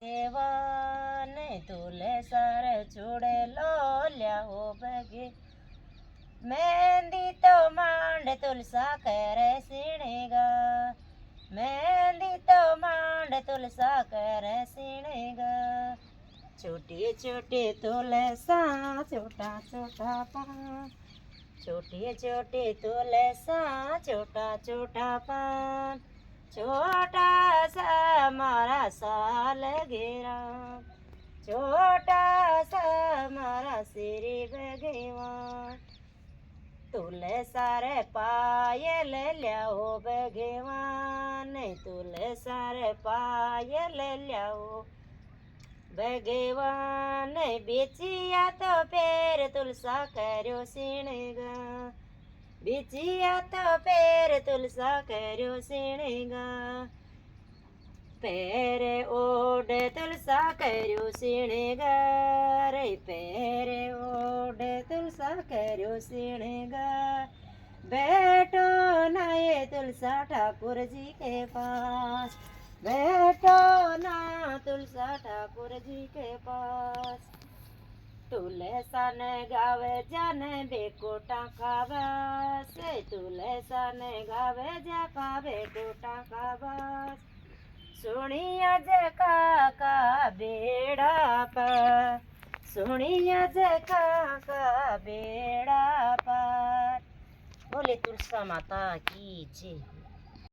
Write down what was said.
देवाने तुले सर चूड़े लो ल्याओ बगे मेहंदी तो मांड तुलसा करे सीणेगा मेहंदी तो मांड तुलसा करे सीणेगा छोटी छोटी तुलसा छोटा छोटा पान छोटी छोटी तुलसा छोटा छोटा पान छोटा सा मारा साल घेरा छोटा सा मारा सिरी भगवान तुले सारे पायल ल्याओ भगवान तुले सारे पायल ल्याओ भगवान बेचिया तो पैर तुलसा कर्यो सीणगा बेचिया तो पैर तुलसा कर्यो सीणगा पैरे ओढ़ तुलसा कर्यो सीणगा रे पैरे ओढ़ तुलसा कर्यो सीणगा बैठो ना ये तुलसा ठाकुर जी के पास बैठो ना तुलसा ठाकुर जी के पास तुलसा ने गावे जाने बेकोटा खावास तुलसा ने गावे जा खावे कोटा खावास सुनिया जे काका बेड़ा पर सुनिया जे काका बेड़ा पर बोले तुलसा माता की जय।